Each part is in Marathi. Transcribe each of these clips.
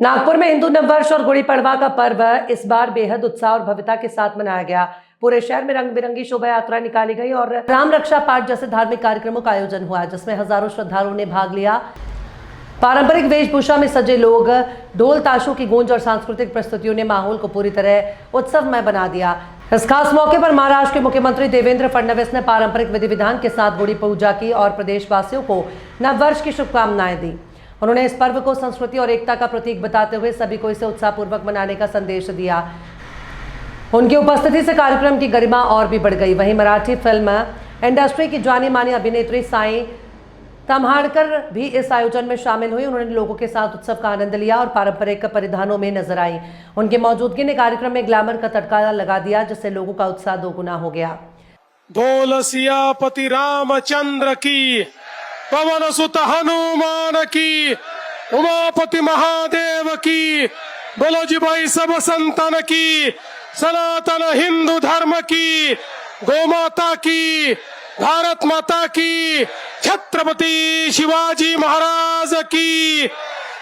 नागपुर में हिंदू नववर्ष और गुड़ी पड़वा का पर्व इस बार बेहद उत्साह और भव्यता के साथ मनाया गया। पूरे शहर में रंग बिरंगी शोभा यात्रा निकाली गई और राम रक्षा पाठ जैसे धार्मिक कार्यक्रमों का आयोजन हुआ, जिसमें हजारों श्रद्धालुओं ने भाग लिया। पारंपरिक वेशभूषा में सजे लोग, ढोल ताशों की गूंज और सांस्कृतिक प्रस्तुतियों ने माहौल को पूरी तरह उत्सवमय बना दिया। इस खास मौके पर महाराष्ट्र के मुख्यमंत्री देवेंद्र फडणवीस ने पारंपरिक विधि विधान के साथ गुड़ी पूजा की और प्रदेशवासियों को नववर्ष की शुभकामनाएं दी। उन्होंने इस पर्व को संस्कृति और एकता का प्रतीक बताते हुए सभी को इसे उत्साहपूर्वक मनाने का संदेश दिया। उनकी उपस्थिति से कार्यक्रम की गरिमा और भी बढ़ गई। वहीं मराठी फिल्म इंडस्ट्री की जानी मानी अभिनेत्री साई तम्हाड़कर भी इस आयोजन में शामिल हुई। उन्होंने लोगों के साथ उत्सव का आनंद लिया और पारंपरिक परिधानों में नजर आई। उनकी मौजूदगी ने कार्यक्रम में ग्लैमर का तड़का लगा दिया, जिससे लोगों का उत्साह दोगुना हो गया। बोल सियापति रामचंद्र की, पवन सुत हनुमान की, उमापति महादेव की, बोलो जी भाई सब संतन की, सनातन हिंदू धर्म की, गौ माता की, भारत माता की, छत्रपति शिवाजी महाराज की,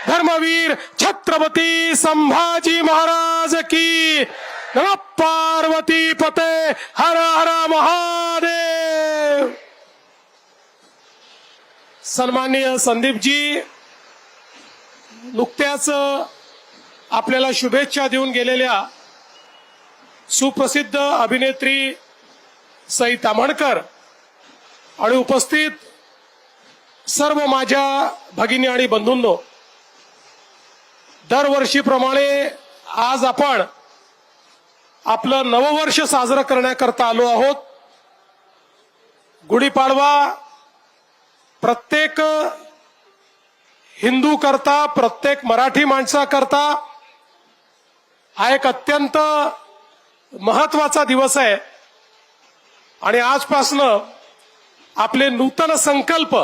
धर्मवीर छत्रपति संभाजी महाराज की, नमः पार्वती पते, हर हर महादेव। सन्माननीय संदीपजी नुकत्याच आपल्याला शुभेच्छा देऊन गेलेल्या सुप्रसिद्ध अभिनेत्री सई ताम्हाड़कर आणि उपस्थित सर्व माझ्या भगिनी आणि बंधूंनो, दरवर्षीप्रमाणे आज आपण आपलं नववर्ष साजरं करण्याकरता आलो आहोत। गुढीपाडवा प्रत्येक हिंदू करता, प्रत्येक मराठी माणसा करता हा एक अत्यंत महत्वाचा दिवस आहे आणि आजपासून आपले नूतन संकल्प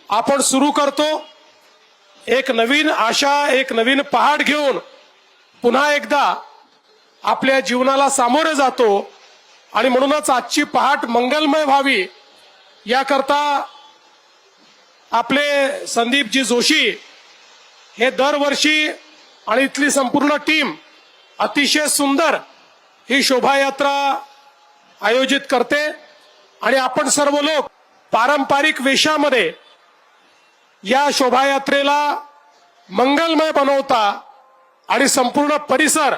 आपण सुरू करतो। एक नवीन आशा, एक नवीन पहाट घेऊन पुन्हा एकदा आपल्या जीवनाला सामोरे जातो आणि म्हणूनच आजची पहाट मंगलमय व्हावी याकरता आपले संदीपजी जोशी हे दरवर्षी आणि इथली संपूर्ण टीम अतिशय सुंदर ही शोभायात्रा आयोजित करते आणि आपण सर्व लोक पारंपरिक वेशामध्ये या शोभायात्रेला मंगलमय बनवता आणि संपूर्ण परिसर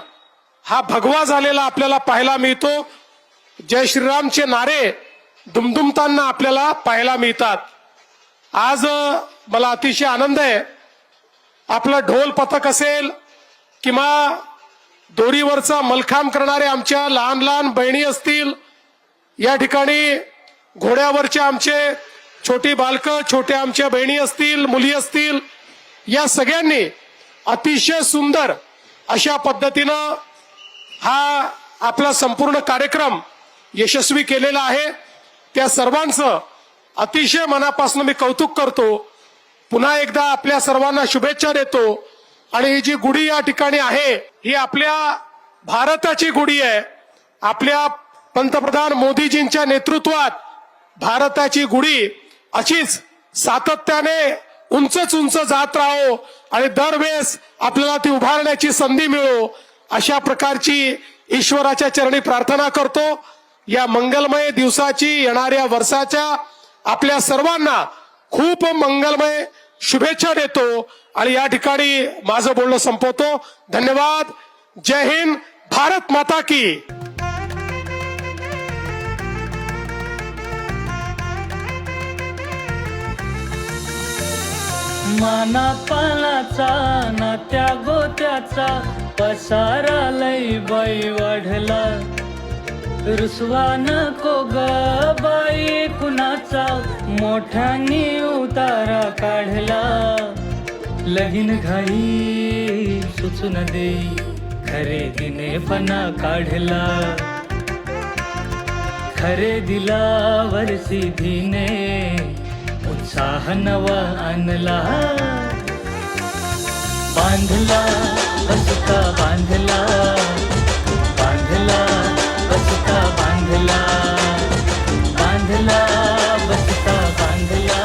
हा भगवा झालेला आपल्याला पाहायला मिळतो। जय श्रीरामचे नारे दुमदुमताना आपल्याला पाहायला मिळतात। आज मला अतिशय आनंद आहे, आपलं ढोल पथक असेल किंवा दोरीवरचा मलखांब करणारे आमच्या लहान लहान बहिणी असतील, या ठिकाणी घोड्यावरच्या आमचे छोटी बालकं, छोट्या आमच्या बहिणी असतील, मुली असतील, या सगळ्यांनी अतिशय सुंदर अशा पद्धतीनं हा आपला संपूर्ण कार्यक्रम यशस्वी केलेला आहे। त्या सर्वांचं अतिशय मनापासून मी कौतुक करतो। पुन्हा एकदा आपल्या सर्वांना शुभेच्छा देतो आणि ही जी गुढी या ठिकाणी आहे ही आपल्या भारताची गुढी आहे। आपल्या पंतप्रधान मोदीजींच्या नेतृत्वात भारताची गुढी अशीच सातत्याने उंचच उंच जात राहो आणि दरवेळेस आपल्याला ती उभारण्याची संधी मिळो, अशा प्रकारची ईश्वराच्या चरणी प्रार्थना करतो। या मंगलमय दिवसाची, येणाऱ्या वर्षाच्या आपल्या सर्वांना खूप मंगलमय शुभेच्छा देतो आणि या ठिकाणी माझं बोलणं संपवतो। धन्यवाद। जय हिंद, भारत माता की। माना पानाचा नात्या गोत्याचा पसारा लई बाई वाढला, रुसवा नको ग बाई कुणाचा, मोठ्यानी उतारा काढला। लगीन घाई सुचून देई, खरेदीने पणा काढला, खरेदीला वरसिधीने उत्साह नवा आणला। बांधला बसका बांधला, बांधला बसका बांधला, बांधला बसका बांधला,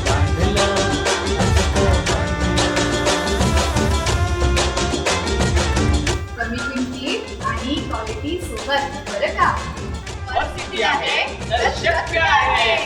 बांधला बसका बांधला। सोबत बरं का. आहे तर शक्य आहे.